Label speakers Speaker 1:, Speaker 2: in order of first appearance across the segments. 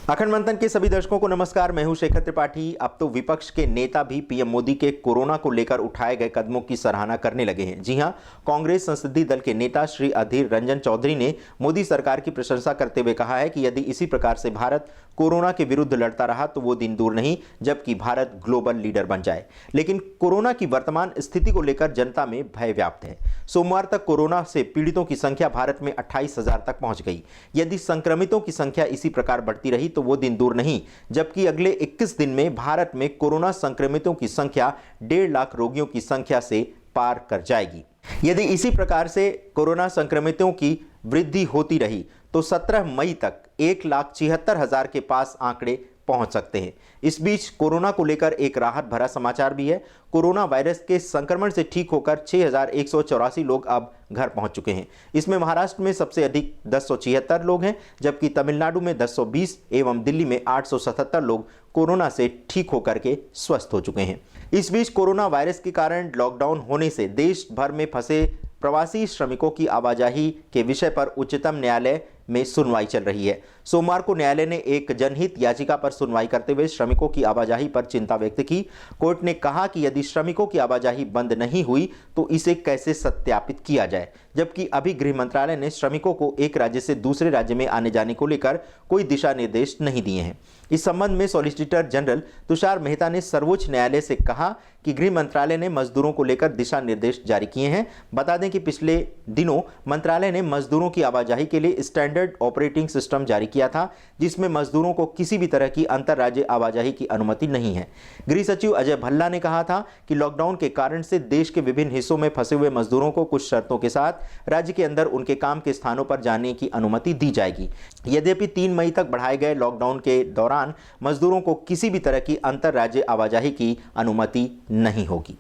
Speaker 1: अखंड मंथन के सभी दर्शकों को नमस्कार। मैं हूं शेखर त्रिपाठी। अब तो विपक्ष के नेता भी पीएम मोदी के कोरोना को लेकर उठाए गए कदमों की सराहना करने लगे हैं। जी हां, कांग्रेस संसदीय दल के नेता श्री अधीर रंजन चौधरी ने मोदी सरकार की प्रशंसा करते हुए कहा है कि यदि इसी प्रकार से भारत कोरोना के विरुद्ध लड़ता रहा तो वो दिन दूर नहीं जबकि भारत ग्लोबल लीडर बन जाए। लेकिन कोरोना की वर्तमान स्थिति को लेकर जनता में भय व्याप्त है। सोमवार तक कोरोना से पीड़ितों की संख्या भारत में 28,000 तक पहुंच गई। यदि संक्रमितों की संख्या इसी प्रकार बढ़ती रही तो वो दिन दूर नहीं जबकि अगले 21 दिन में भारत में कोरोना संक्रमितों की संख्या 1.5 लाख रोगियों की संख्या से पार कर जाएगी। यदि इसी प्रकार से कोरोना संक्रमितों की वृद्धि होती रही तो 17 मई तक 1,76,000 के पास आंकड़े पहुंच सकते हैं। इस बीच कोरोना को लेकर एक राहत भरा समाचार भी है। कोरोना वायरस के संक्रमण से ठीक होकर 6,184 लोग अब घर पहुंच चुके हैं। इसमें महाराष्ट्र में सबसे अधिक 1076 लोग हैं, जबकि तमिलनाडु में 1020 एवं दिल्ली में 877 लोग कोरोना से ठीक होकर के स्वस्थ हो चुके हैं। इस बीच कोरोना वायरस के कारण लॉकडाउन होने से देश भर में फंसे प्रवासी श्रमिकों की आवाजाही के विषय पर उच्चतम न्यायालय में सुनवाई चल रही है। सोमवार को न्यायालय ने एक जनहित याचिका पर सुनवाई करते हुए श्रमिकों की आवाजाही पर चिंता व्यक्त की। कोर्ट ने कहा कि यदि श्रमिकों की आवाजाही बंद नहीं हुई तो इसे कैसे सत्यापित किया जाए, जबकि अभी गृह मंत्रालय ने श्रमिकों को एक राज्य से दूसरे राज्य में आने जाने को लेकर कोई दिशा निर्देश नहीं दिए हैं। इस संबंध में सॉलिसिटर जनरल तुषार मेहता ने सर्वोच्च न्यायालय से कहा कि गृह मंत्रालय ने मजदूरों को लेकर दिशा निर्देश जारी किए हैं। बता दें कि पिछले दिनों मंत्रालय ने मजदूरों की आवाजाही के लिए स्टैंडर्ड ऑपरेटिंग सिस्टम जारी किया था, जिसमें मजदूरों को किसी भी तरह की अंतर राज्य आवाजाही की अनुमति नहीं है। गृह सचिव अजय भल्ला ने कहा था कि लॉकडाउन के कारण से देश के विभिन्न हिस्सों में फंसे हुए मजदूरों को कुछ शर्तों के साथ राज्य के अंदर उनके काम के स्थानों पर जाने की अनुमति दी जाएगी। यद्यपि 3 मई तक बढ़ाए गए लॉकडाउन के दौरान मजदूरों को किसी भी तरह की अंतर राज्य आवाजाही की अनुमति नहीं होगी।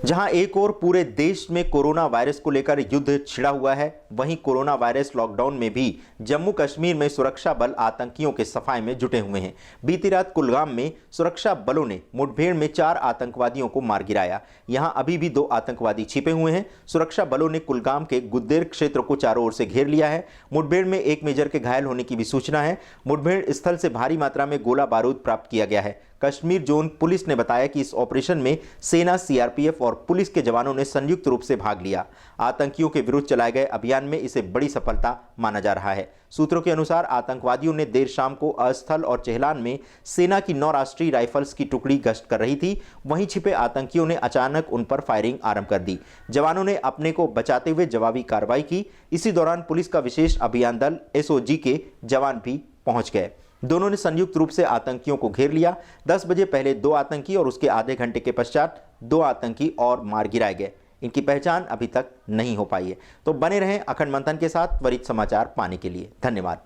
Speaker 1: जहां एक ओर पूरे देश में कोरोना वायरस को लेकर युद्ध छिड़ा हुआ है, वहीं कोरोना वायरस लॉकडाउन में भी जम्मू कश्मीर में सुरक्षा बल आतंकियों के सफाए में जुटे हुए हैं। बीती रात कुलगाम में सुरक्षा बलों ने मुठभेड़ में 4 आतंकवादियों को मार गिराया। यहां अभी भी 2 आतंकवादी छिपे हुए हैं। सुरक्षा बलों ने कुलगाम के गुद्देर क्षेत्र को चारों ओर से घेर लिया है। मुठभेड़ में एक मेजर के घायल होने की भी सूचना है। मुठभेड़ स्थल से भारी मात्रा में गोला बारूद प्राप्त किया गया है। कश्मीर जोन पुलिस ने बताया कि इस ऑपरेशन में सेना, सीआरपीएफ और पुलिस के जवानों ने संयुक्त रूप से भाग लिया। आतंकियों के विरुद्ध चलाए गए अभियान में इसे बड़ी सफलता माना जा रहा है। सूत्रों के अनुसार आतंकवादियों ने देर शाम को अस्थल और चेहलान में सेना की 9 राष्ट्रीय राइफल्स की टुकड़ी गश्त कर रही थी। वहीं छिपे आतंकियों ने अचानक उन पर फायरिंग आरंभ कर दी। जवानों ने अपने को बचाते हुए जवाबी कार्रवाई की। इसी दौरान पुलिस का विशेष अभियान दल एसओजी के जवान भी पहुंच गए। दोनों ने संयुक्त रूप से आतंकियों को घेर लिया। 10 बजे पहले 2 आतंकी और उसके आधे घंटे के पश्चात 2 आतंकी और मार गिराए गए। इनकी पहचान अभी तक नहीं हो पाई है। तो बने रहें अखंड मंथन के साथ त्वरित समाचार पाने के लिए। धन्यवाद।